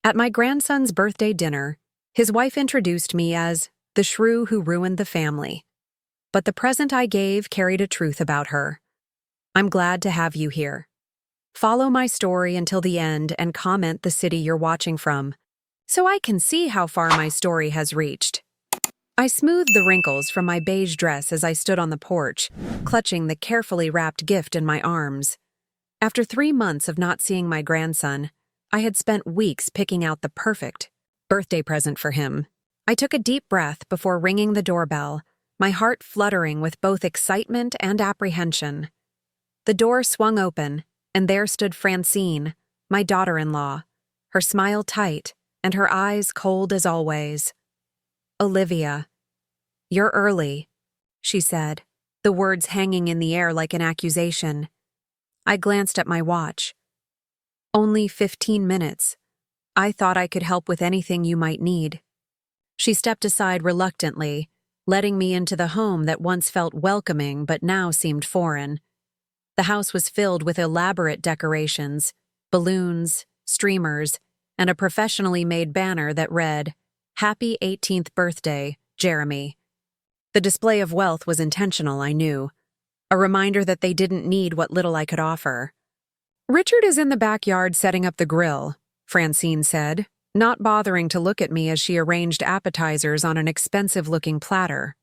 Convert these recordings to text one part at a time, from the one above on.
At my grandson's birthday dinner, his wife introduced me as the shrew who ruined the family. But the present I gave carried a truth about her. I'm glad to have you here. Follow my story until the end and comment the city you're watching from, so I can see how far my story has reached. I smoothed the wrinkles from my beige dress as I stood on the porch, clutching the carefully wrapped gift in my arms. After 3 months of not seeing my grandson, I had spent weeks picking out the perfect birthday present for him. I took a deep breath before ringing the doorbell, my heart fluttering with both excitement and apprehension. The door swung open, and there stood Francine, my daughter-in-law, her smile tight and her eyes cold as always. "Olivia, you're early," she said, the words hanging in the air like an accusation. I glanced at my watch. "Only 15 minutes. I thought I could help with anything you might need." She stepped aside reluctantly, letting me into the home that once felt welcoming but now seemed foreign. The house was filled with elaborate decorations, balloons, streamers, and a professionally made banner that read, "Happy 18th birthday, Jeremy." The display of wealth was intentional, I knew, a reminder that they didn't need what little I could offer. "Richard is in the backyard setting up the grill," Francine said, not bothering to look at me as she arranged appetizers on an expensive-looking platter.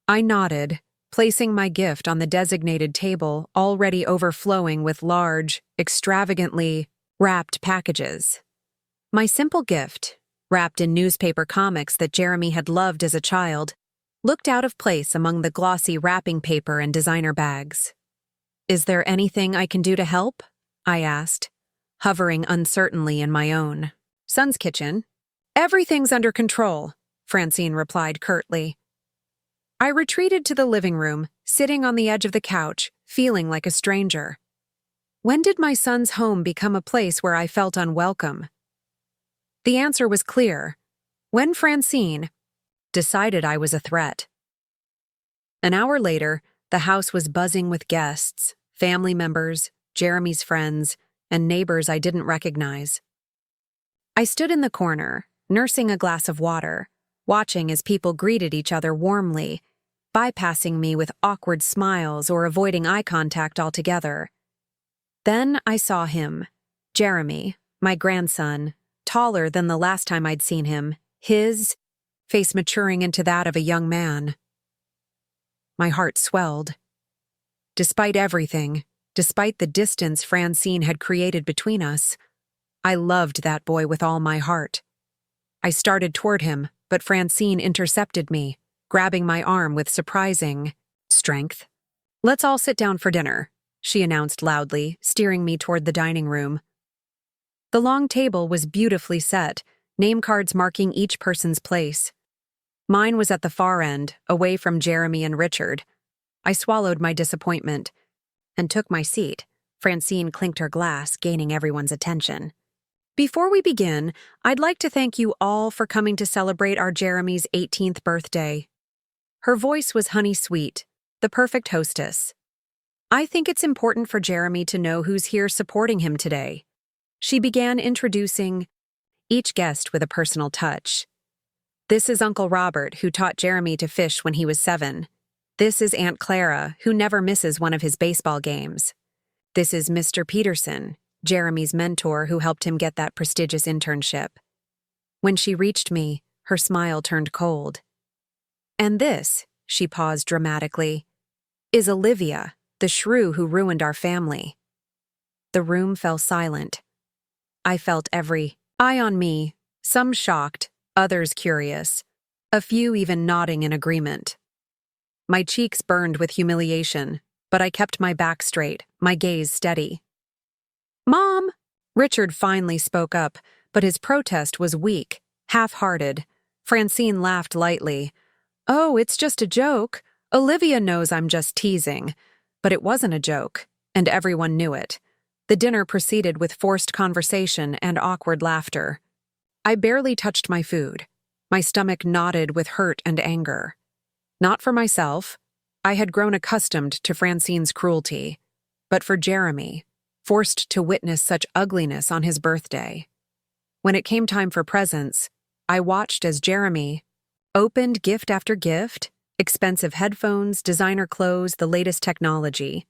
I nodded, placing my gift on the designated table already overflowing with large, extravagantly wrapped packages. My simple gift, wrapped in newspaper comics that Jeremy had loved as a child, looked out of place among the glossy wrapping paper and designer bags. "Is there anything I can do to help?" I asked, hovering uncertainly in my own. "Son's kitchen." "Everything's under control," Francine replied curtly. I retreated to the living room, sitting on the edge of the couch, feeling like a stranger. When did my son's home become a place where I felt unwelcome? The answer was clear: when Francine decided I was a threat. An hour later, the house was buzzing with guests, family members, Jeremy's friends, and neighbors I didn't recognize. I stood in the corner, nursing a glass of water, watching as people greeted each other warmly, bypassing me with awkward smiles or avoiding eye contact altogether. Then I saw him, Jeremy, my grandson, taller than the last time I'd seen him, his face maturing into that of a young man. My heart swelled. Despite everything, despite the distance Francine had created between us, I loved that boy with all my heart. I started toward him, but Francine intercepted me, grabbing my arm with surprising strength. "Let's all sit down for dinner," she announced loudly, steering me toward the dining room. The long table was beautifully set, name cards marking each person's place. Mine was at the far end, away from Jeremy and Richard. I swallowed my disappointment and took my seat. Francine clinked her glass, gaining everyone's attention. "Before we begin, I'd like to thank you all for coming to celebrate our Jeremy's 18th birthday." Her voice was honey-sweet, the perfect hostess. "I think it's important for Jeremy to know who's here supporting him today." She began introducing each guest with a personal touch. "This is Uncle Robert, who taught Jeremy to fish when he was 7. This is Aunt Clara, who never misses one of his baseball games. This is Mr. Peterson, Jeremy's mentor, who helped him get that prestigious internship." When she reached me, her smile turned cold. "And this," she paused dramatically, "is Olivia, the shrew who ruined our family." The room fell silent. I felt every eye on me, some shocked, others curious, a few even nodding in agreement. My cheeks burned with humiliation, but I kept my back straight, my gaze steady. "Mom!" Richard finally spoke up, but his protest was weak, half-hearted. Francine laughed lightly. "Oh, it's just a joke. Olivia knows I'm just teasing." But it wasn't a joke, and everyone knew it. The dinner proceeded with forced conversation and awkward laughter. I barely touched my food. My stomach knotted with hurt and anger. Not for myself. I had grown accustomed to Francine's cruelty. But for Jeremy, forced to witness such ugliness on his birthday. When it came time for presents, I watched as Jeremy opened gift after gift, expensive headphones, designer clothes, the latest technology.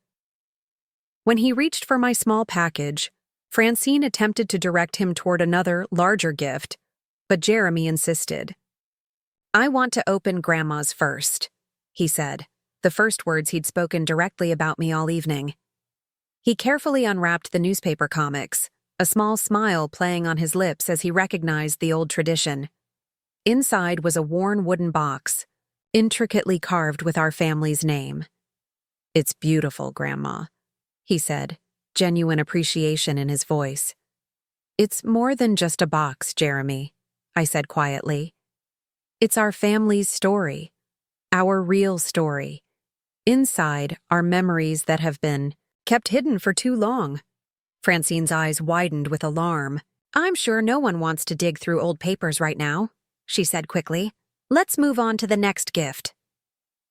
When he reached for my small package, Francine attempted to direct him toward another, larger gift, but Jeremy insisted. "I want to open Grandma's first," he said, the first words he'd spoken directly about me all evening. He carefully unwrapped the newspaper comics, a small smile playing on his lips as he recognized the old tradition. Inside was a worn wooden box, intricately carved with our family's name. "It's beautiful, Grandma," he said, genuine appreciation in his voice. "It's more than just a box, Jeremy," I said quietly. "It's our family's story, our real story. Inside are memories that have been kept hidden for too long." Francine's eyes widened with alarm. "I'm sure no one wants to dig through old papers right now," she said quickly. "Let's move on to the next gift."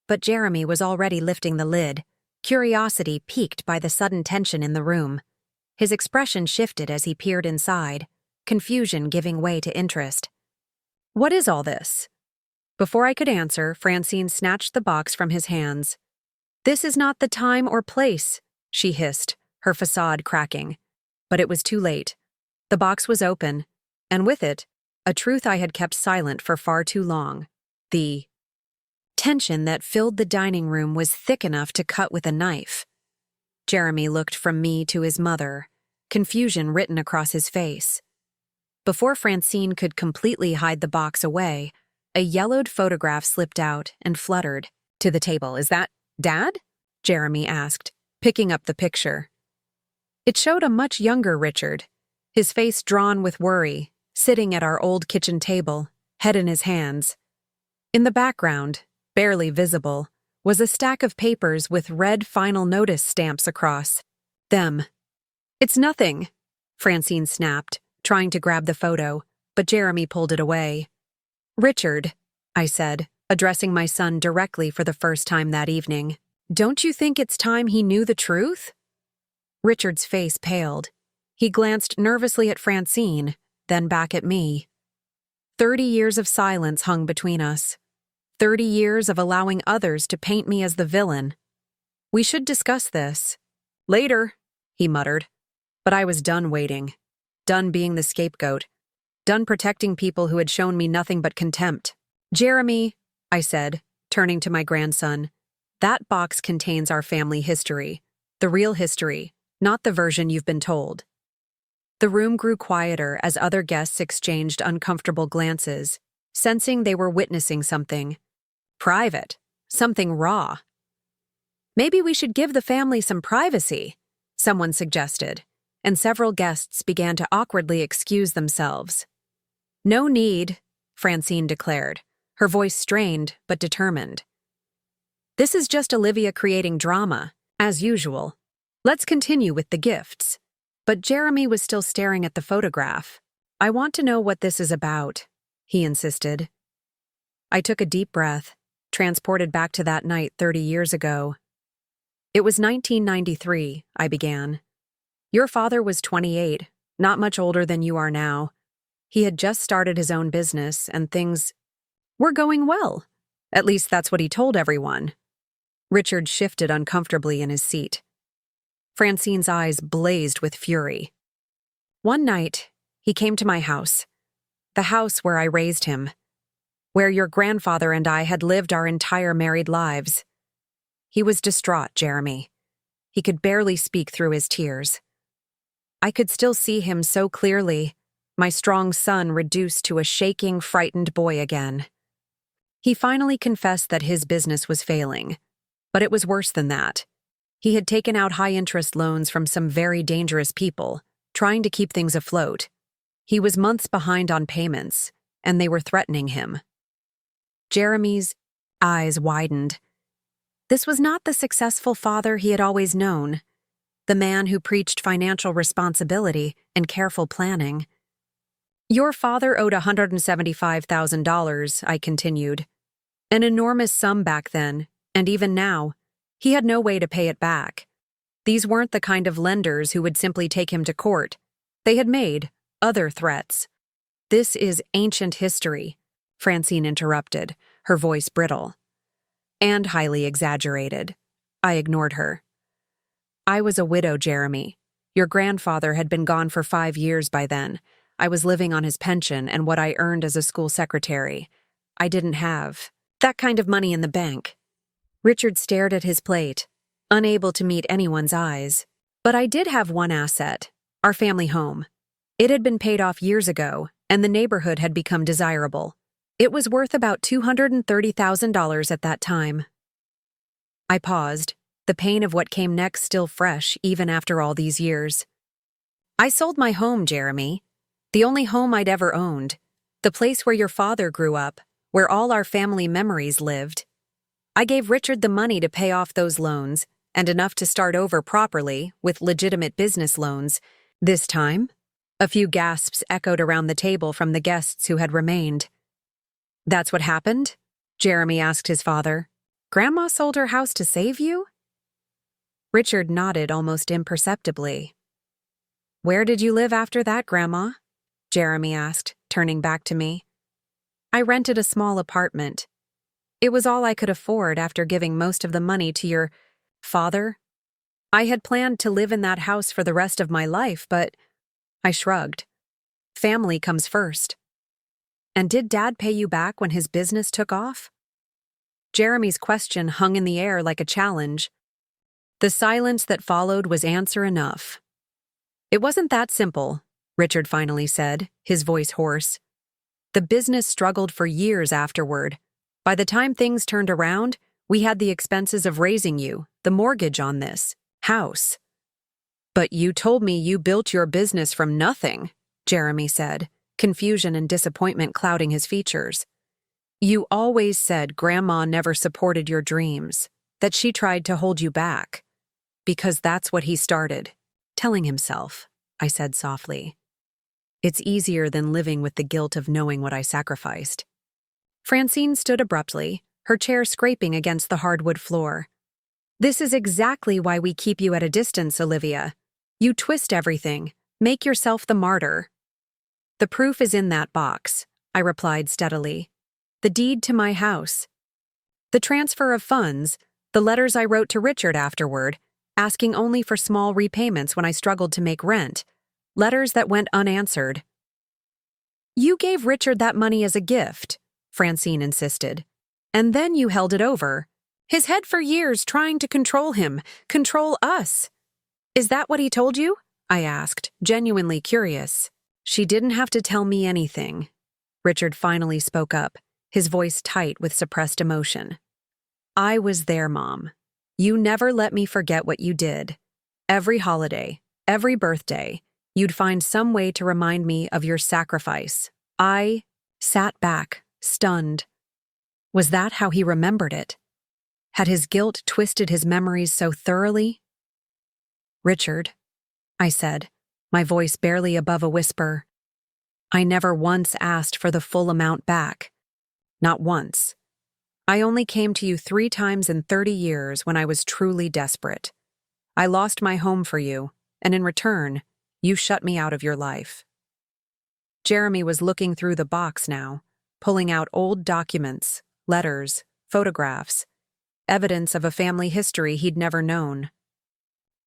But Jeremy was already lifting the lid, curiosity piqued by the sudden tension in the room. His expression shifted as he peered inside, confusion giving way to interest. "What is all this?" Before I could answer, Francine snatched the box from his hands. "This is not the time or place," she hissed, her facade cracking. But it was too late. The box was open, and with it, a truth I had kept silent for far too long. The tension that filled the dining room was thick enough to cut with a knife. Jeremy looked from me to his mother, confusion written across his face. Before Francine could completely hide the box away, a yellowed photograph slipped out and fluttered to the table. "Is that Dad?" Jeremy asked, picking up the picture. It showed a much younger Richard, his face drawn with worry, sitting at our old kitchen table, head in his hands. In the background, barely visible, was a stack of papers with red final notice stamps across them. "It's nothing," Francine snapped, trying to grab the photo, but Jeremy pulled it away. "Richard," I said, addressing my son directly for the first time that evening, "don't you think it's time he knew the truth?" Richard's face paled. He glanced nervously at Francine, then back at me. 30 years of silence hung between us. 30 years of allowing others to paint me as the villain. "We should discuss this. Later," he muttered. But I was done waiting. Done being the scapegoat. Done protecting people who had shown me nothing but contempt. "Jeremy," I said, turning to my grandson, "that box contains our family history. The real history, not the version you've been told." The room grew quieter as other guests exchanged uncomfortable glances, sensing they were witnessing something private, something raw. "Maybe we should give the family some privacy," someone suggested, and several guests began to awkwardly excuse themselves. "No need," Francine declared, her voice strained but determined. "This is just Olivia creating drama, as usual. Let's continue with the gifts." But Jeremy was still staring at the photograph. "I want to know what this is about," he insisted. I took a deep breath, transported back to that night 30 years ago. "It was 1993, I began. Your father was 28, not much older than you are now. He had just started his own business, and things were going well. At least that's what he told everyone." Richard shifted uncomfortably in his seat. Francine's eyes blazed with fury. "One night, he came to my house. The house where I raised him. Where your grandfather and I had lived our entire married lives. He was distraught, Jeremy. He could barely speak through his tears. I could still see him so clearly, my strong son reduced to a shaking, frightened boy again. He finally confessed that his business was failing, but it was worse than that. He had taken out high-interest loans from some very dangerous people, trying to keep things afloat. He was months behind on payments, and they were threatening him." Jeremy's eyes widened. This was not the successful father he had always known, the man who preached financial responsibility and careful planning. "Your father owed $175,000, I continued. An enormous sum back then, and even now, he had no way to pay it back. These weren't the kind of lenders who would simply take him to court. They had made other threats, This is ancient history, Francine interrupted, her voice brittle. And highly exaggerated. I ignored her. I was a widow, Jeremy. Your grandfather had been gone for 5 years by then. I was living on his pension and what I earned as a school secretary. I didn't have that kind of money in the bank. Richard stared at his plate, unable to meet anyone's eyes. But I did have one asset, our family home. It had been paid off years ago, and the neighborhood had become desirable. It was worth about $230,000 at that time. I paused, the pain of what came next still fresh even after all these years. I sold my home, Jeremy. The only home I'd ever owned. The place where your father grew up, where all our family memories lived. I gave Richard the money to pay off those loans, and enough to start over properly with legitimate business loans. This time, a few gasps echoed around the table from the guests who had remained. That's what happened? Jeremy asked his father. Grandma sold her house to save you? Richard nodded almost imperceptibly. Where did you live after that, Grandma? Jeremy asked, turning back to me. I rented a small apartment. It was all I could afford after giving most of the money to your father. I had planned to live in that house for the rest of my life, but I shrugged. Family comes first. And did Dad pay you back when his business took off? Jeremy's question hung in the air like a challenge. The silence that followed was answer enough. It wasn't that simple, Richard finally said, his voice hoarse. The business struggled for years afterward. By the time things turned around, we had the expenses of raising you, the mortgage on this house. But you told me you built your business from nothing, Jeremy said, confusion and disappointment clouding his features. You always said Grandma never supported your dreams, that she tried to hold you back. Because that's what he started, telling himself, I said softly. It's easier than living with the guilt of knowing what I sacrificed. Francine stood abruptly, her chair scraping against the hardwood floor. This is exactly why we keep you at a distance, Olivia. You twist everything, make yourself the martyr. The proof is in that box, I replied steadily. The deed to my house. The transfer of funds, the letters I wrote to Richard afterward, asking only for small repayments when I struggled to make rent, letters that went unanswered. You gave Richard that money as a gift, Francine insisted. And then you held it over. His head for years trying to control him, control us. Is that what he told you? I asked, genuinely curious. She didn't have to tell me anything. Richard finally spoke up, his voice tight with suppressed emotion. I was there, Mom. You never let me forget what you did. Every holiday, every birthday, you'd find some way to remind me of your sacrifice. I sat back, stunned. Was that how he remembered it? Had his guilt twisted his memories so thoroughly? Richard, I said, my voice barely above a whisper. I never once asked for the full amount back. Not once. I only came to you 3 times in 30 years when I was truly desperate. I lost my home for you, and in return, you shut me out of your life. Jeremy was looking through the box now, pulling out old documents, letters, photographs, evidence of a family history he'd never known.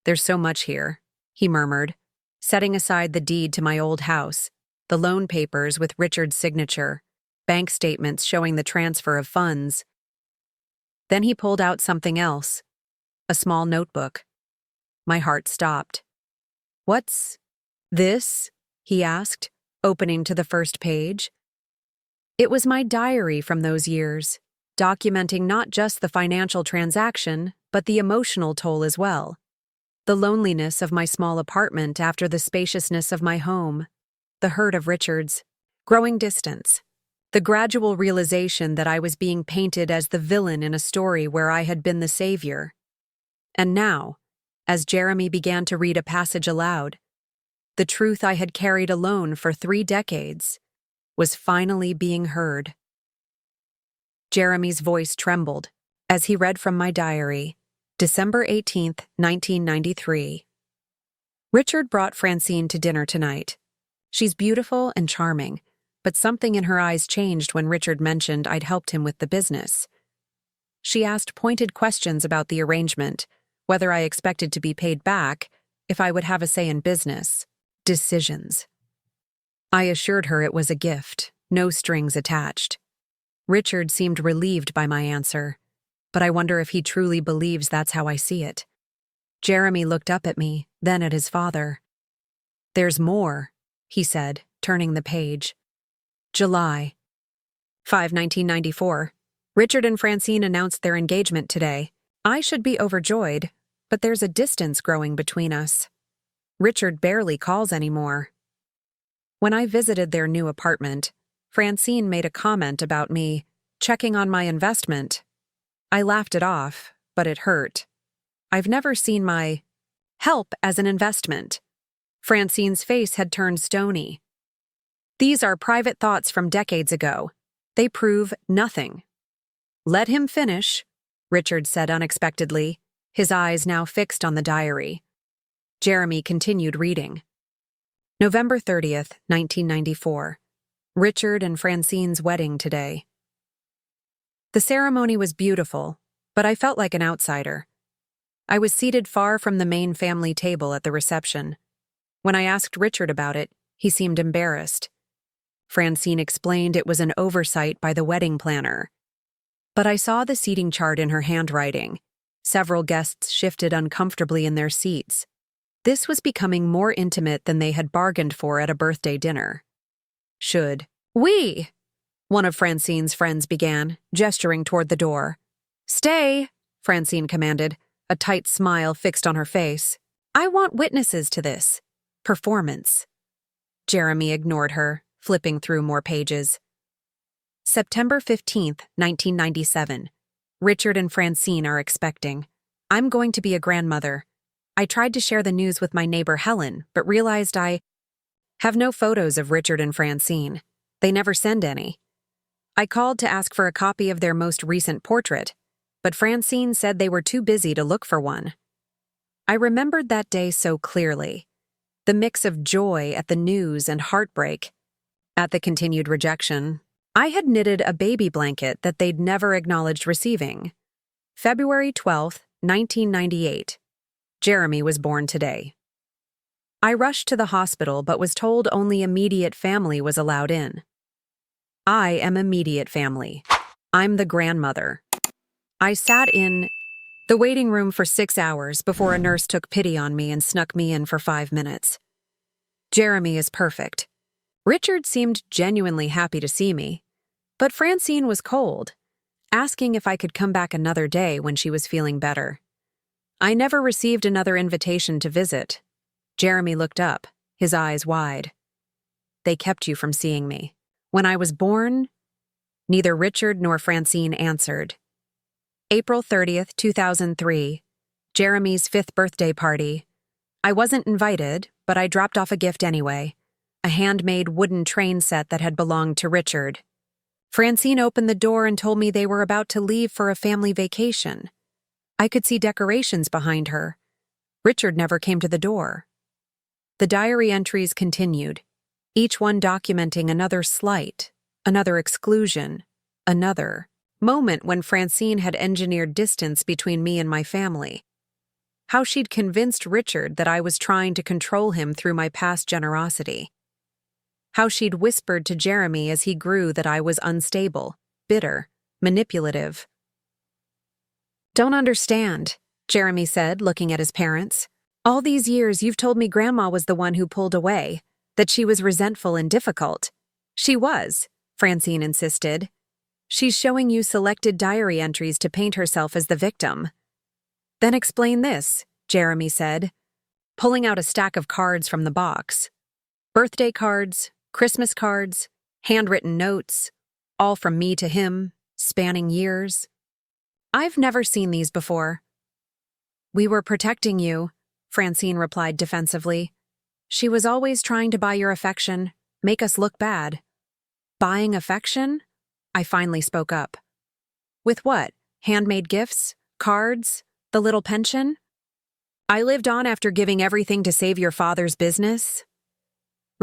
There's so much here, he murmured, setting aside the deed to my old house, the loan papers with Richard's signature, bank statements showing the transfer of funds. Then he pulled out something else, a small notebook. My heart stopped. What's this? He asked, opening to the first page. It was my diary from those years, documenting not just the financial transaction, but the emotional toll as well. The loneliness of my small apartment after the spaciousness of my home, the hurt of Richard's growing distance, the gradual realization that I was being painted as the villain in a story where I had been the savior. And now, as Jeremy began to read a passage aloud, the truth I had carried alone for 3 decades was finally being heard. Jeremy's voice trembled as he read from my diary, December 18th, 1993. Richard brought Francine to dinner tonight. She's beautiful and charming, but something in her eyes changed when Richard mentioned I'd helped him with the business. She asked pointed questions about the arrangement, whether I expected to be paid back, if I would have a say in business decisions. I assured her it was a gift, no strings attached. Richard seemed relieved by my answer, but I wonder if he truly believes that's how I see it. Jeremy looked up at me, then at his father. "There's more," he said, turning the page. July 5, 1994. Richard and Francine announced their engagement today. I should be overjoyed, but there's a distance growing between us. Richard barely calls anymore. When I visited their new apartment, Francine made a comment about me checking on my investment. I laughed it off, but it hurt. I've never seen my help as an investment. Francine's face had turned stony. These are private thoughts from decades ago. They prove nothing. Let him finish, Richard said unexpectedly, his eyes now fixed on the diary. Jeremy continued reading. November 30th, 1994. Richard and Francine's wedding today. The ceremony was beautiful, but I felt like an outsider. I was seated far from the main family table at the reception. When I asked Richard about it, he seemed embarrassed. Francine explained it was an oversight by the wedding planner. But I saw the seating chart in her handwriting. Several guests shifted uncomfortably in their seats. This was becoming more intimate than they had bargained for at a birthday dinner. We, one of Francine's friends began, gesturing toward the door. Stay, Francine commanded, a tight smile fixed on her face. I want witnesses to this performance. Jeremy ignored her, flipping through more pages. September 15th, 1997. Richard and Francine are expecting. I'm going to be a grandmother. I tried to share the news with my neighbor Helen, but realized I have no photos of Richard and Francine. They never send any. I called to ask for a copy of their most recent portrait, but Francine said they were too busy to look for one. I remembered that day so clearly. The mix of joy at the news and heartbreak at the continued rejection. I had knitted a baby blanket that they'd never acknowledged receiving. February 12th, 1998. Jeremy was born today. I rushed to the hospital but was told only immediate family was allowed in. I am immediate family. I'm the grandmother. I sat in the waiting room for 6 hours before a nurse took pity on me and snuck me in for 5 minutes. Jeremy is perfect. Richard seemed genuinely happy to see me, but Francine was cold, asking if I could come back another day when she was feeling better. I never received another invitation to visit. Jeremy looked up, his eyes wide. They kept you from seeing me. When I was born, neither Richard nor Francine answered. April 30th, 2003. Jeremy's 5th birthday party. I wasn't invited, but I dropped off a gift anyway. A handmade wooden train set that had belonged to Richard. Francine opened the door and told me they were about to leave for a family vacation. I could see decorations behind her. Richard never came to the door. The diary entries continued, each one documenting another slight, another exclusion, another moment when Francine had engineered distance between me and my family. How she'd convinced Richard that I was trying to control him through my past generosity. How she'd whispered to Jeremy as he grew that I was unstable, bitter, manipulative. Don't understand, Jeremy said, looking at his parents. All these years you've told me Grandma was the one who pulled away, that she was resentful and difficult. She was, Francine insisted. She's showing you selected diary entries to paint herself as the victim. Then explain this, Jeremy said, pulling out a stack of cards from the box. Birthday cards, Christmas cards, handwritten notes, all from me to him, spanning years. I've never seen these before. We were protecting you, Francine replied defensively. She was always trying to buy your affection, make us look bad. Buying affection? I finally spoke up. With what? Handmade gifts? Cards? The little pension? I lived on after giving everything to save your father's business?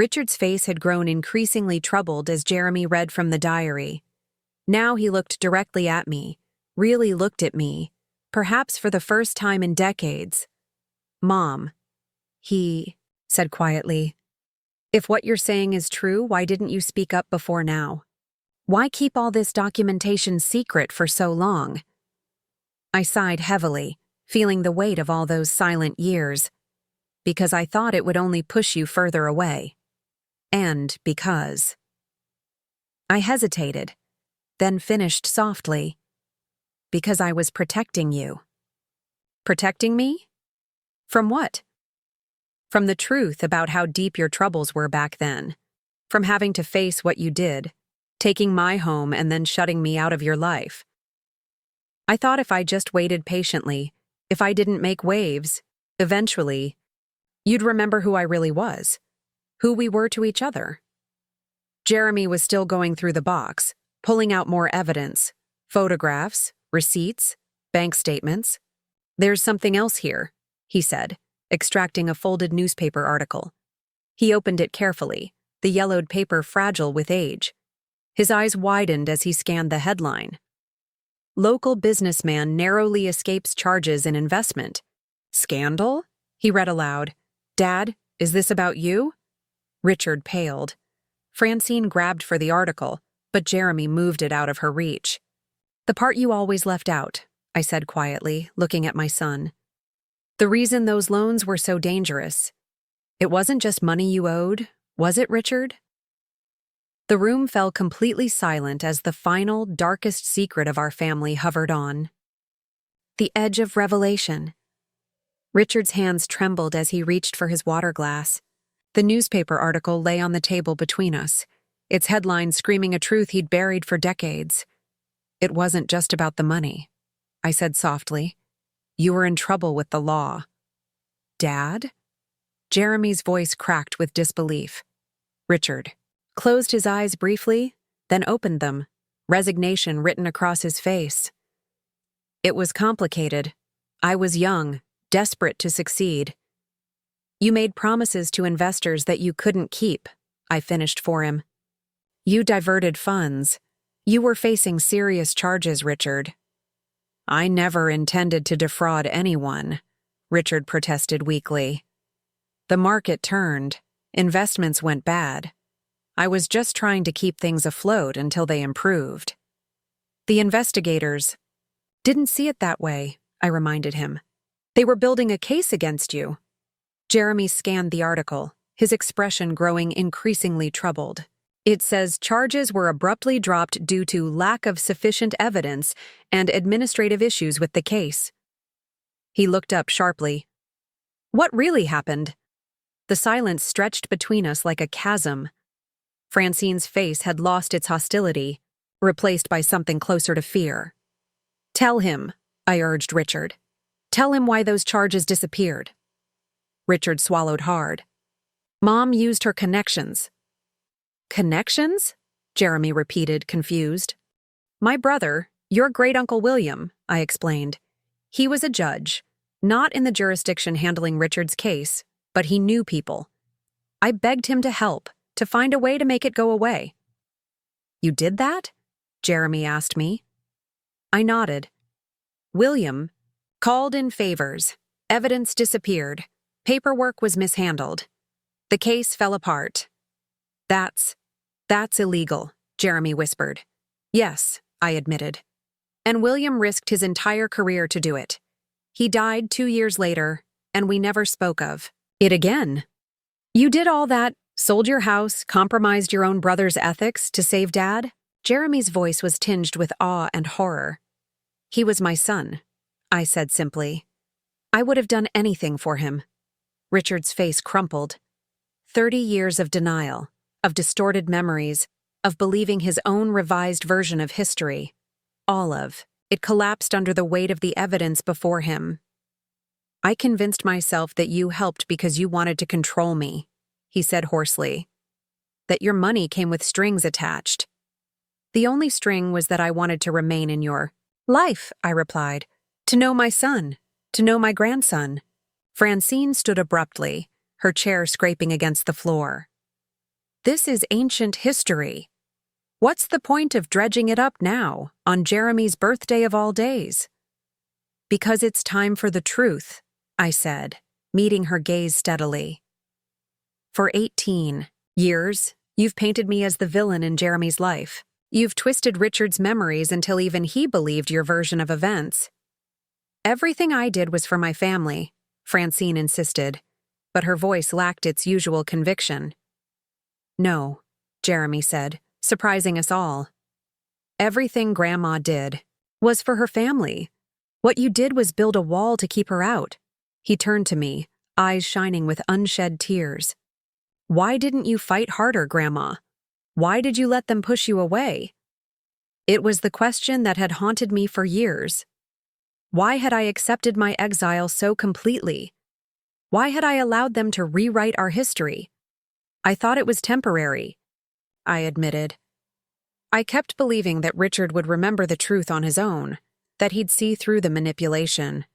Richard's face had grown increasingly troubled as Jeremy read from the diary. Now he looked directly at me, really looked at me, perhaps for the first time in decades. "Mom," he said quietly, "if what you're saying is true, why didn't you speak up before now? Why keep all this documentation secret for so long?" I sighed heavily, feeling the weight of all those silent years. Because I thought it would only push you further away. And because. I hesitated, then finished softly. Because I was protecting you. Protecting me? From what? From the truth about how deep your troubles were back then. From having to face what you did, taking my home and then shutting me out of your life. I thought if I just waited patiently, if I didn't make waves, eventually, you'd remember who I really was, who we were to each other. Jeremy was still going through the box, pulling out more evidence, photographs, receipts, bank statements. "There's something else here," he said, extracting a folded newspaper article. He opened it carefully, the yellowed paper fragile with age. His eyes widened as he scanned the headline. "Local businessman narrowly escapes charges in investment. Scandal?" he read aloud. "Dad, is this about you?" Richard paled. Francine grabbed for the article, but Jeremy moved it out of her reach. "The part you always left out," I said quietly, looking at my son. "The reason those loans were so dangerous. It wasn't just money you owed, was it, Richard?" The room fell completely silent as the final, darkest secret of our family hovered on. The edge of revelation. Richard's hands trembled as he reached for his water glass. The newspaper article lay on the table between us, its headline screaming a truth he'd buried for decades. "It wasn't just about the money," I said softly. "You were in trouble with the law." "Dad?" Jeremy's voice cracked with disbelief. Richard closed his eyes briefly, then opened them, resignation written across his face. "It was complicated. I was young, desperate to succeed. You made promises to investors that you couldn't keep," I finished for him. "You diverted funds. You were facing serious charges, Richard." "I never intended to defraud anyone," Richard protested weakly. "The market turned. Investments went bad. I was just trying to keep things afloat until they improved." "The investigators didn't see it that way," I reminded him. "They were building a case against you." Jeremy scanned the article, his expression growing increasingly troubled. "It says charges were abruptly dropped due to lack of sufficient evidence and administrative issues with the case." He looked up sharply. "What really happened?" The silence stretched between us like a chasm. Francine's face had lost its hostility, replaced by something closer to fear. "Tell him," I urged Richard. "Tell him why those charges disappeared." Richard swallowed hard. "Mom used her connections." "Connections?" Jeremy repeated, confused. "My brother, your great-uncle William," I explained. "He was a judge, not in the jurisdiction handling Richard's case, but he knew people. I begged him to help, to find a way to make it go away." "You did that?" Jeremy asked me. I nodded. "William called in favors. Evidence disappeared. Paperwork was mishandled. The case fell apart." That's illegal," Jeremy whispered. "Yes," I admitted. "And William risked his entire career to do it. He died 2 years later, and we never spoke of it again." "You did all that, sold your house, compromised your own brother's ethics to save Dad?" Jeremy's voice was tinged with awe and horror. "He was my son," I said simply. "I would have done anything for him." Richard's face crumpled. 30 years of denial, of distorted memories, of believing his own revised version of history. All of it collapsed under the weight of the evidence before him. "I convinced myself that you helped because you wanted to control me," he said hoarsely. "That your money came with strings attached." "The only string was that I wanted to remain in your life," I replied. "To know my son, to know my grandson." Francine stood abruptly, her chair scraping against the floor. This is ancient history. What's the point of dredging it up now, on Jeremy's birthday of all days? Because it's time for the truth, I said, meeting her gaze steadily. For 18 years, you've painted me as the villain in Jeremy's life. You've twisted Richard's memories until even he believed your version of events. Everything I did was for my family, Francine insisted, but her voice lacked its usual conviction. No, Jeremy said, surprising us all. Everything Grandma did was for her family. What you did was build a wall to keep her out. He turned to me, eyes shining with unshed tears. Why didn't you fight harder, Grandma? Why did you let them push you away? It was the question that had haunted me for years. Why had I accepted my exile so completely? Why had I allowed them to rewrite our history? I thought it was temporary, I admitted. I kept believing that Richard would remember the truth on his own, that he'd see through the manipulation.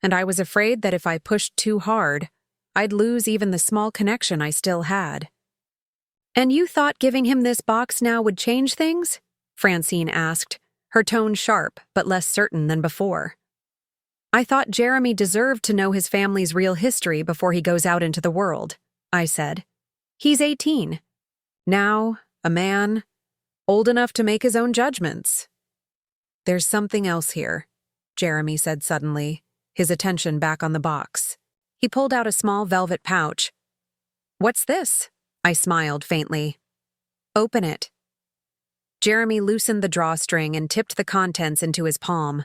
And I was afraid that if I pushed too hard, I'd lose even the small connection I still had. And you thought giving him this box now would change things? Francine asked, her tone sharp but less certain than before. I thought Jeremy deserved to know his family's real history before he goes out into the world, I said. He's 18. Now, a man, old enough to make his own judgments. There's something else here, Jeremy said suddenly, his attention back on the box. He pulled out a small velvet pouch. What's this? I smiled faintly. Open it. Jeremy loosened the drawstring and tipped the contents into his palm.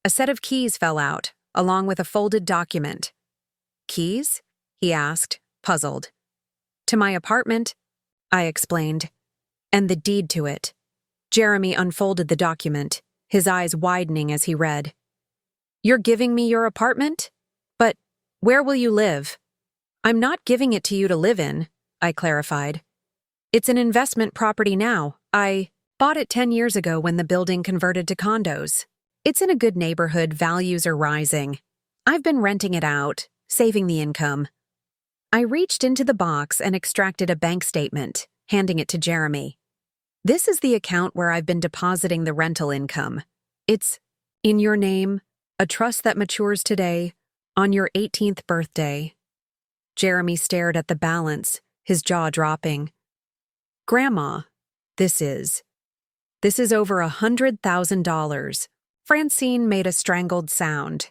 A set of keys fell out, along with a folded document. Keys? He asked, puzzled. To my apartment, I explained. And the deed to it. Jeremy unfolded the document, his eyes widening as he read. You're giving me your apartment? But where will you live? I'm not giving it to you to live in, I clarified. It's an investment property now. I bought it 10 years ago when the building converted to condos. It's in a good neighborhood, values are rising. I've been renting it out, saving the income. I reached into the box and extracted a bank statement, handing it to Jeremy. This is the account where I've been depositing the rental income. It's in your name, a trust that matures today, on your 18th birthday. Jeremy stared at the balance, his jaw dropping. Grandma, this is over $100,000. Francine made a strangled sound.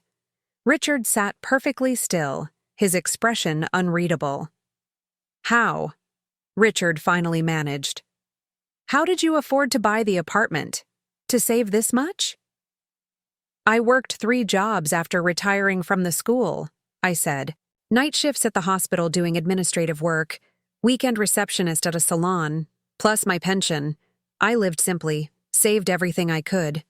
Richard sat perfectly still, his expression unreadable. How? Richard finally managed. How did you afford to buy the apartment? To save this much? I worked 3 jobs after retiring from the school, I said. Night shifts at the hospital doing administrative work, weekend receptionist at a salon, plus my pension. I lived simply, saved everything I could.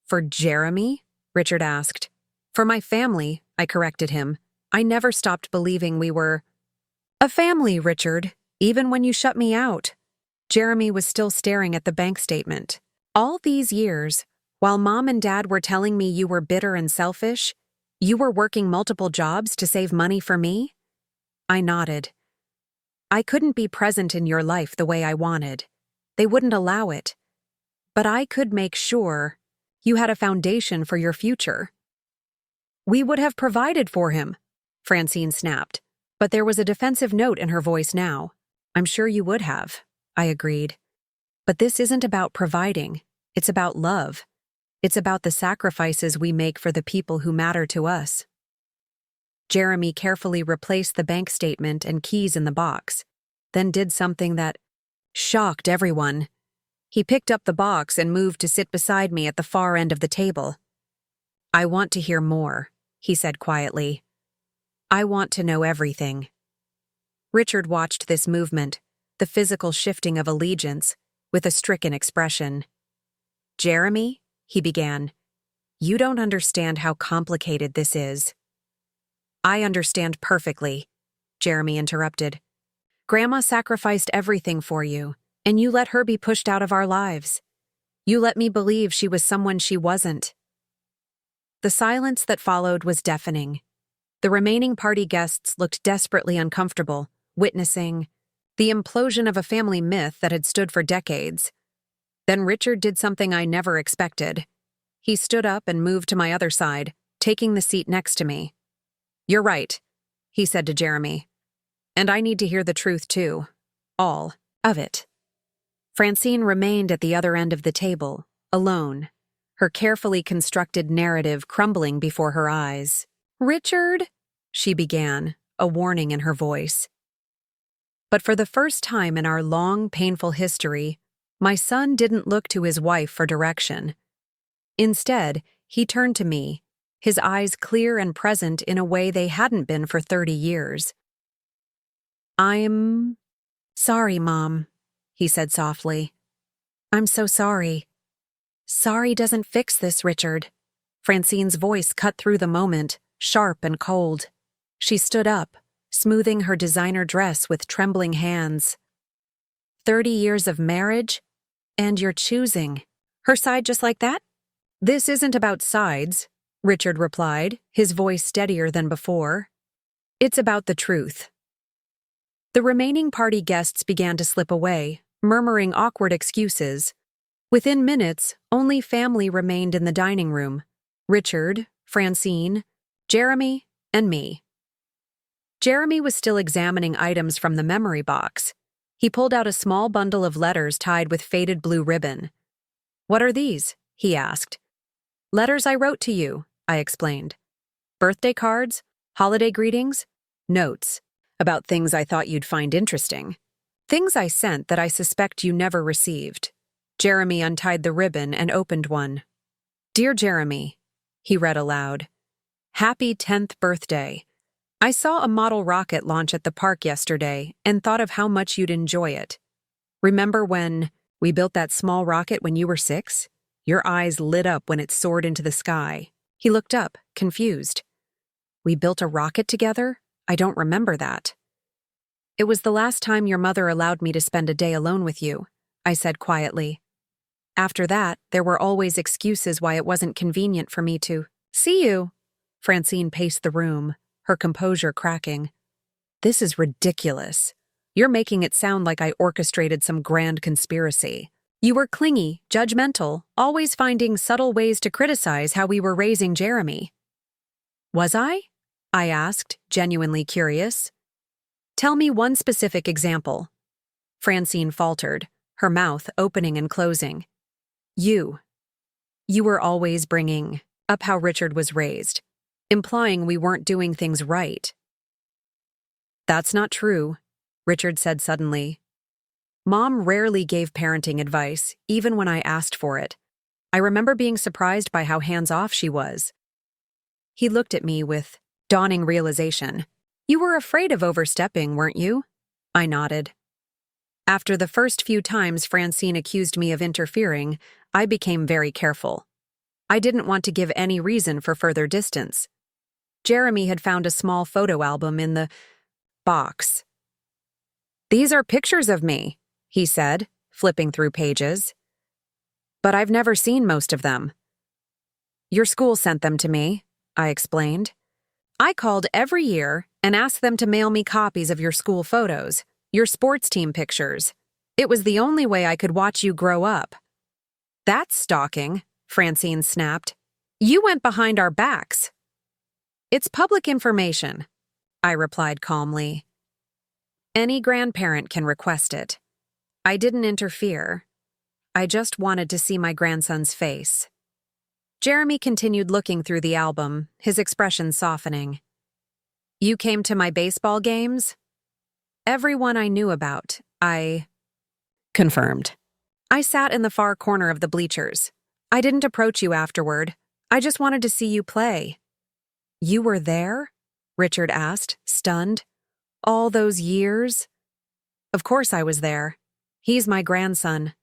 For Jeremy? Richard asked. For my family, I corrected him. I never stopped believing we were a family, Richard, even when you shut me out. Jeremy was still staring at the bank statement. All these years, while Mom and Dad were telling me you were bitter and selfish, you were working multiple jobs to save money for me? I nodded. I couldn't be present in your life the way I wanted. They wouldn't allow it. But I could make sure you had a foundation for your future. We would have provided for him, Francine snapped, but there was a defensive note in her voice now. I'm sure you would have, I agreed. But this isn't about providing. It's about love. It's about the sacrifices we make for the people who matter to us. Jeremy carefully replaced the bank statement and keys in the box, then did something that shocked everyone. He picked up the box and moved to sit beside me at the far end of the table. I want to hear more, he said quietly. I want to know everything. Richard watched this movement, the physical shifting of allegiance, with a stricken expression. Jeremy, he began, you don't understand how complicated this is. I understand perfectly, Jeremy interrupted. Grandma sacrificed everything for you, and you let her be pushed out of our lives. You let me believe she was someone she wasn't. The silence that followed was deafening. The remaining party guests looked desperately uncomfortable, witnessing The implosion of a family myth that had stood for decades. Then Richard did something I never expected. He stood up and moved to my other side, taking the seat next to me. "You're right," he said to Jeremy. "And I need to hear the truth too. All of it." Francine remained at the other end of the table, alone, her carefully constructed narrative crumbling before her eyes. "Richard," she began, a warning in her voice. But for the first time in our long, painful history, my son didn't look to his wife for direction. Instead, he turned to me, his eyes clear and present in a way they hadn't been for 30 years. "I'm sorry, Mom," he said softly. "I'm so sorry." "Sorry doesn't fix this, Richard." Francine's voice cut through the moment, sharp and cold. She stood up, smoothing her designer dress with trembling hands. 30 years of marriage? And you're choosing her side just like that? "This isn't about sides," Richard replied, his voice steadier than before. "It's about the truth." The remaining party guests began to slip away, murmuring awkward excuses. Within minutes, only family remained in the dining room: Richard, Francine, Jeremy, and me. Jeremy was still examining items from the memory box. He pulled out a small bundle of letters tied with faded blue ribbon. "What are these?" he asked. "Letters I wrote to you," I explained. "Birthday cards, holiday greetings, notes about things I thought you'd find interesting. Things I sent that I suspect you never received." Jeremy untied the ribbon and opened one. "Dear Jeremy," he read aloud. "Happy 10th birthday. I saw a model rocket launch at the park yesterday and thought of how much you'd enjoy it. Remember when we built that small rocket when you were 6? Your eyes lit up when it soared into the sky." He looked up, confused. "We built a rocket together? I don't remember that." "It was the last time your mother allowed me to spend a day alone with you," I said quietly. "After that, there were always excuses why it wasn't convenient for me to see you." Francine paced the room, her composure cracking. "This is ridiculous. You're making it sound like I orchestrated some grand conspiracy. You were clingy, judgmental, always finding subtle ways to criticize how we were raising Jeremy." "Was I?" I asked, genuinely curious. "Tell me one specific example." Francine faltered, her mouth opening and closing. You were always bringing up how Richard was raised, implying we weren't doing things right." "That's not true," Richard said suddenly. "Mom rarely gave parenting advice, even when I asked for it. I remember being surprised by how hands-off she was." He looked at me with dawning realization. "You were afraid of overstepping, weren't you?" I nodded. After the first few times Francine accused me of interfering, I became very careful. I didn't want to give any reason for further distance. Jeremy had found a small photo album in the box. "These are pictures of me," he said, flipping through pages. "But I've never seen most of them." "Your school sent them to me," I explained. "I called every year and asked them to mail me copies of your school photos, your sports team pictures. It was the only way I could watch you grow up." "That's stalking," Francine snapped. "You went behind our backs." "It's public information," I replied calmly. "Any grandparent can request it." I didn't interfere. I just wanted to see my grandson's face. Jeremy continued looking through the album, his expression softening. "You came to my baseball games?" "Everyone I knew about," I confirmed. "I sat in the far corner of the bleachers. I didn't approach you afterward. I just wanted to see you play." "You were there?" Richard asked, stunned. "All those years?" "Of course I was there. He's my grandson."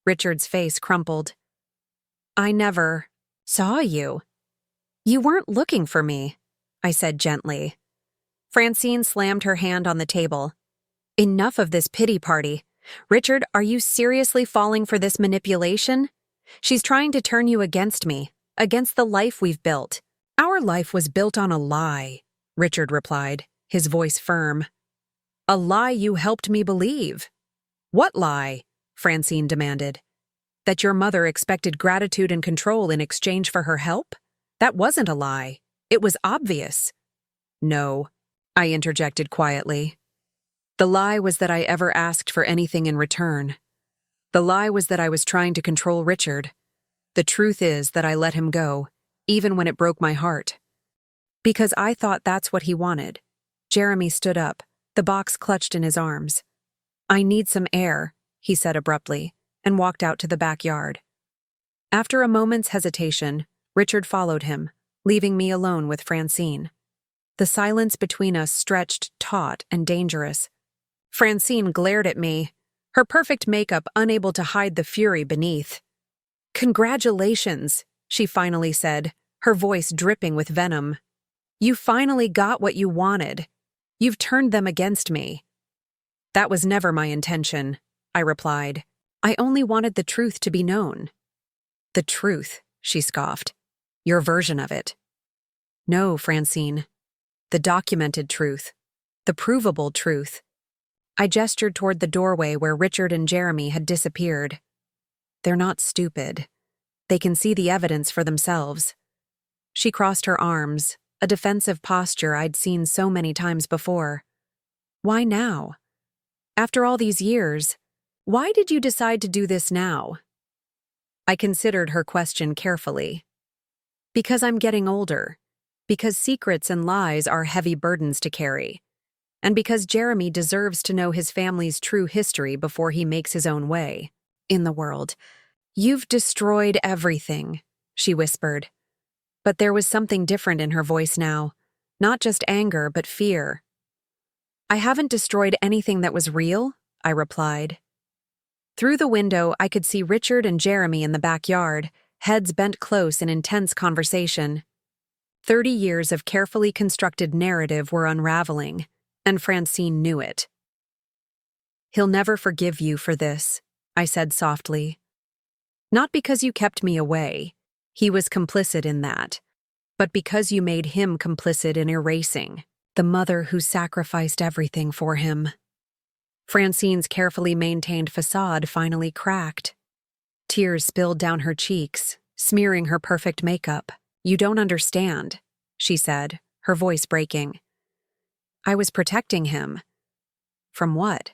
Richard's face crumpled. "I never saw you." "You weren't looking for me," I said gently. Francine slammed her hand on the table. "Enough of this pity party. Richard, are you seriously falling for this manipulation? She's trying to turn you against me, against the life we've built." "Our life was built on a lie," Richard replied, his voice firm. A lie you helped me believe. What lie? Francine demanded. That your mother expected gratitude and control in exchange for her help? That wasn't a lie. It was obvious. No, I interjected quietly. The lie was that I ever asked for anything in return. The lie was that I was trying to control Richard. The truth is that I let him go, even when it broke my heart. Because I thought that's what he wanted. Jeremy stood up, the box clutched in his arms. I need some air, he said abruptly, and walked out to the backyard. After a moment's hesitation, Richard followed him, leaving me alone with Francine. The silence between us stretched taut and dangerous. Francine glared at me, her perfect makeup unable to hide the fury beneath. Congratulations, she finally said, her voice dripping with venom. You finally got what you wanted. You've turned them against me. That was never my intention, I replied. I only wanted the truth to be known. The truth, she scoffed. Your version of it. No, Francine. The documented truth. The provable truth. I gestured toward the doorway where Richard and Jeremy had disappeared. They're not stupid. They can see the evidence for themselves. She crossed her arms, a defensive posture I'd seen so many times before. Why now? After all these years, why did you decide to do this now? I considered her question carefully. Because I'm getting older. Because secrets and lies are heavy burdens to carry. And because Jeremy deserves to know his family's true history before he makes his own way in the world. You've destroyed everything, she whispered. But there was something different in her voice now. Not just anger, but fear. I haven't destroyed anything that was real, I replied. Through the window, I could see Richard and Jeremy in the backyard, heads bent close in intense conversation. 30 years of carefully constructed narrative were unraveling, and Francine knew it. He'll never forgive you for this, I said softly. Not because you kept me away. He was complicit in that. But because you made him complicit in erasing the mother who sacrificed everything for him. Francine's carefully maintained facade finally cracked. Tears spilled down her cheeks, smearing her perfect makeup. You don't understand, she said, her voice breaking. I was protecting him. From what?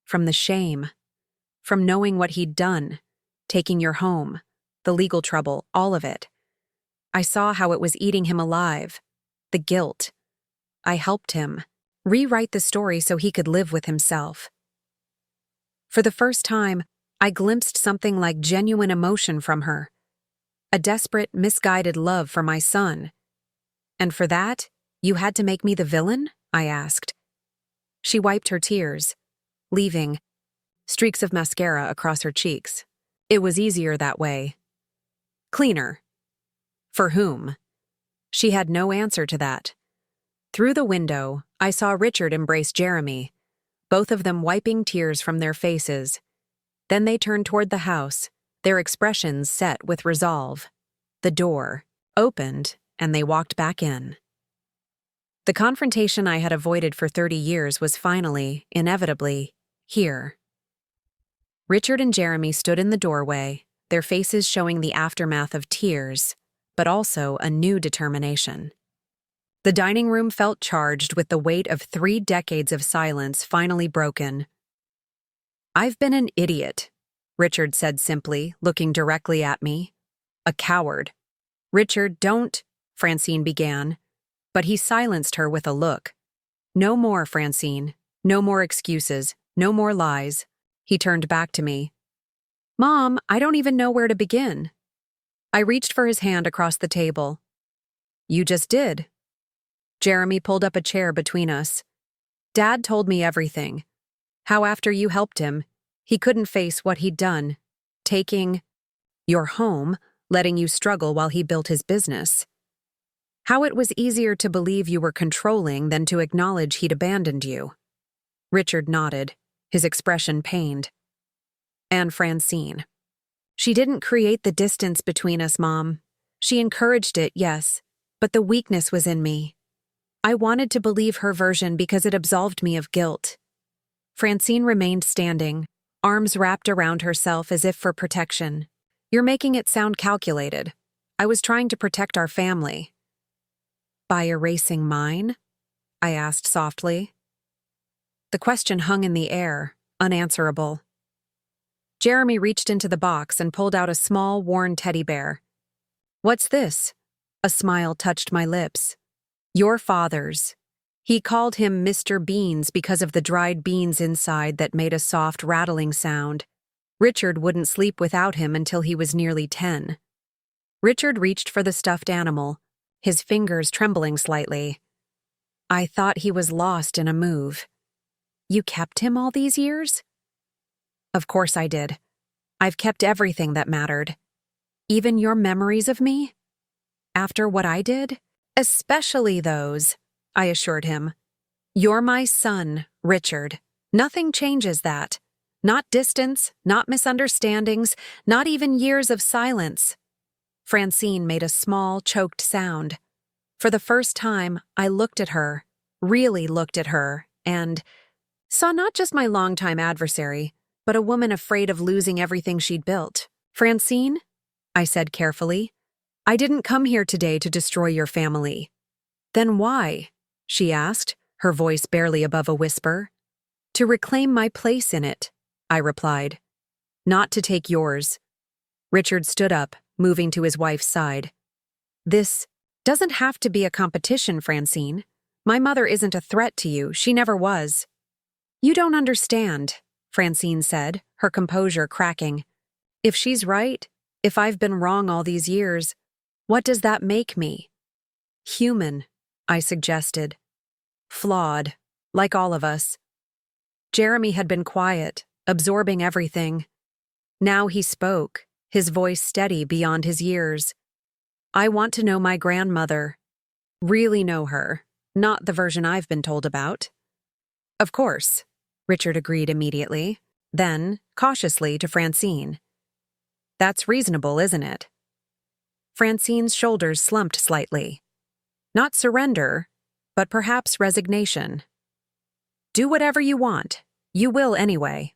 From the shame. From knowing what he'd done, taking your home, the legal trouble, all of it. I saw how it was eating him alive. The guilt. I helped him rewrite the story so he could live with himself. For the first time, I glimpsed something like genuine emotion from her. A desperate, misguided love for my son. And for that, you had to make me the villain? I asked. She wiped her tears, leaving streaks of mascara across her cheeks. It was easier that way. Cleaner. For whom? She had no answer to that. Through the window, I saw Richard embrace Jeremy, both of them wiping tears from their faces. Then they turned toward the house, their expressions set with resolve. The door opened, and they walked back in. The confrontation I had avoided for 30 years was finally, inevitably, here. Richard and Jeremy stood in the doorway, their faces showing the aftermath of tears, but also a new determination. The dining room felt charged with the weight of 3 decades of silence finally broken. I've been an idiot, Richard said simply, looking directly at me. A coward. Richard, don't, Francine began, but he silenced her with a look. No more, Francine. No more excuses. No more lies. He turned back to me. Mom, I don't even know where to begin. I reached for his hand across the table. You just did. Jeremy pulled up a chair between us. Dad told me everything. How after you helped him, he couldn't face what he'd done. Taking your home, letting you struggle while he built his business. How it was easier to believe you were controlling than to acknowledge he'd abandoned you. Richard nodded, his expression pained. And Francine. She didn't create the distance between us, Mom. She encouraged it, yes, but the weakness was in me. I wanted to believe her version because it absolved me of guilt. Francine remained standing, arms wrapped around herself as if for protection. You're making it sound calculated. I was trying to protect our family. By erasing mine? I asked softly. The question hung in the air, unanswerable. Jeremy reached into the box and pulled out a small, worn teddy bear. What's this? A smile touched my lips. Your father's. He called him Mr. Beans because of the dried beans inside that made a soft rattling sound. Richard wouldn't sleep without him until he was nearly 10. Richard reached for the stuffed animal, his fingers trembling slightly. I thought he was lost in a move. You kept him all these years? Of course I did. I've kept everything that mattered. Even your memories of me? After what I did? Especially those, I assured him. You're my son, Richard. Nothing changes that. Not distance, not misunderstandings, not even years of silence. Francine made a small, choked sound. For the first time, I looked at her, really looked at her, and saw not just my longtime adversary, but a woman afraid of losing everything she'd built. Francine, I said carefully, I didn't come here today to destroy your family. Then why? She asked, her voice barely above a whisper. To reclaim my place in it, I replied. Not to take yours. Richard stood up, moving to his wife's side. This doesn't have to be a competition, Francine. My mother isn't a threat to you. She never was. You don't understand, Francine said, her composure cracking. If she's right, if I've been wrong all these years, what does that make me? Human, I suggested. Flawed, like all of us. Jeremy had been quiet, absorbing everything. Now he spoke, his voice steady beyond his years. I want to know my grandmother. Really know her, not the version I've been told about. Of course, Richard agreed immediately, then, cautiously, to Francine. That's reasonable, isn't it? Francine's shoulders slumped slightly. Not surrender, but perhaps resignation. Do whatever you want. You will anyway.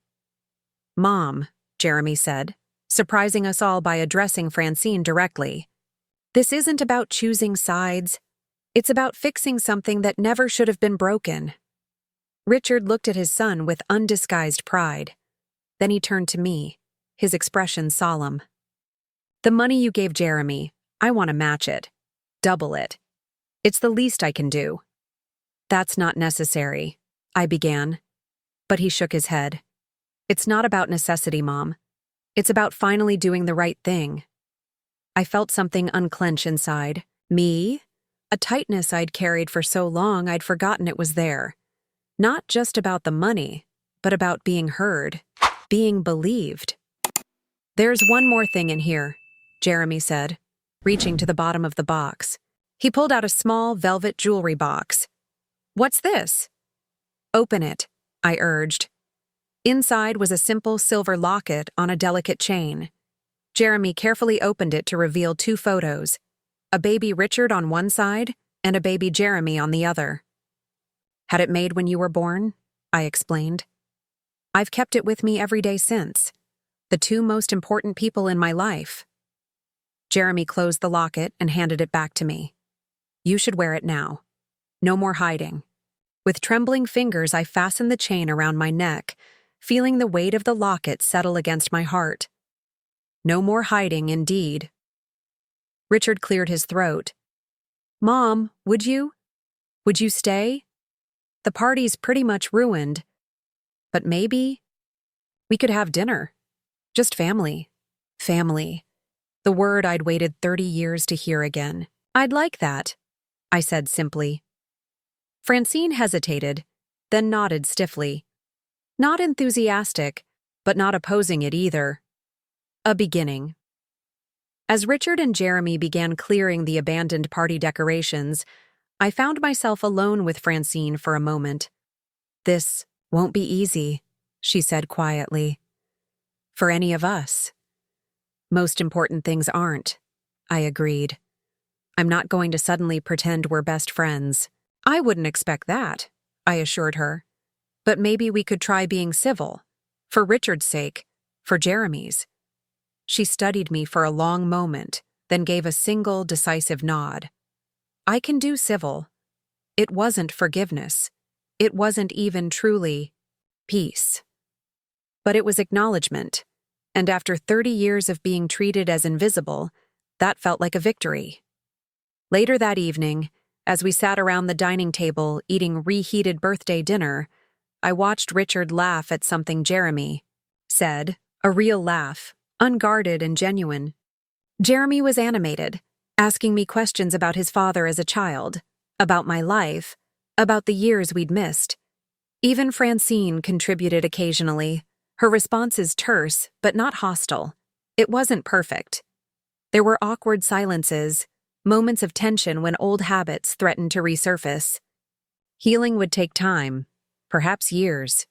Mom, Jeremy said, surprising us all by addressing Francine directly. This isn't about choosing sides. It's about fixing something that never should have been broken. Richard looked at his son with undisguised pride. Then he turned to me, his expression solemn. The money you gave Jeremy, I want to match it. Double it. It's the least I can do. That's not necessary, I began. But he shook his head. It's not about necessity, Mom. It's about finally doing the right thing. I felt something unclench inside. Me? A tightness I'd carried for so long I'd forgotten it was there. Not just about the money, but about being heard, being believed. There's one more thing in here, Jeremy said, reaching to the bottom of the box. He pulled out a small velvet jewelry box. What's this? Open it, I urged. Inside was a simple silver locket on a delicate chain. Jeremy carefully opened it to reveal 2 photos, a baby Richard on one side and a baby Jeremy on the other. Had it made when you were born? I explained. I've kept it with me every day since. The 2 most important people in my life. Jeremy closed the locket and handed it back to me. You should wear it now. No more hiding. With trembling fingers, I fastened the chain around my neck, feeling the weight of the locket settle against my heart. No more hiding, indeed. Richard cleared his throat. Mom, would you? Would you stay? The party's pretty much ruined. But maybe we could have dinner. Just family. Family. The word I'd waited 30 years to hear again. I'd like that, I said simply. Francine hesitated, then nodded stiffly. Not enthusiastic, but not opposing it either. A beginning. As Richard and Jeremy began clearing the abandoned party decorations, I found myself alone with Francine for a moment. This won't be easy, she said quietly. For any of us. Most important things aren't, I agreed. I'm not going to suddenly pretend we're best friends. I wouldn't expect that, I assured her. But maybe we could try being civil. For Richard's sake, for Jeremy's. She studied me for a long moment, then gave a single, decisive nod. I can do civil. It wasn't forgiveness. It wasn't even truly peace. But it was acknowledgement, and after 30 years of being treated as invisible, that felt like a victory. Later that evening, as we sat around the dining table eating reheated birthday dinner, I watched Richard laugh at something Jeremy said, a real laugh, unguarded and genuine. Jeremy was animated, asking me questions about his father as a child, about my life, about the years we'd missed. Even Francine contributed occasionally, her responses terse but not hostile. It wasn't perfect. There were awkward silences, moments of tension when old habits threatened to resurface. Healing would take time, perhaps years.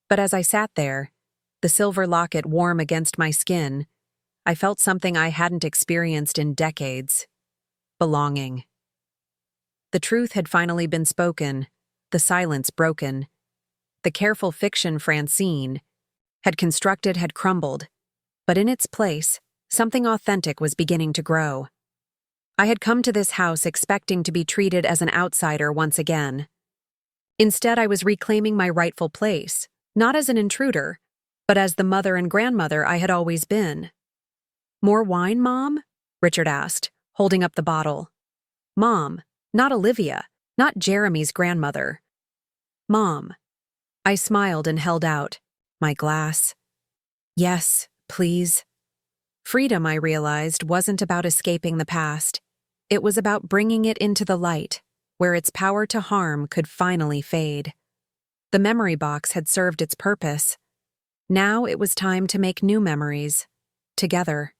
But as I sat there, the silver locket warm against my skin, I felt something I hadn't experienced in decades: belonging. The truth had finally been spoken, the silence broken. The careful fiction Francine had constructed had crumbled, but in its place, something authentic was beginning to grow. I had come to this house expecting to be treated as an outsider once again. Instead, I was reclaiming my rightful place, not as an intruder, but as the mother and grandmother I had always been. "More wine, Mom?" Richard asked, holding up the bottle. Mom, not Olivia, not Jeremy's grandmother. Mom. I smiled and held out my glass. Yes, please. Freedom, I realized, wasn't about escaping the past. It was about bringing it into the light, where its power to harm could finally fade. The memory box had served its purpose. Now it was time to make new memories, together.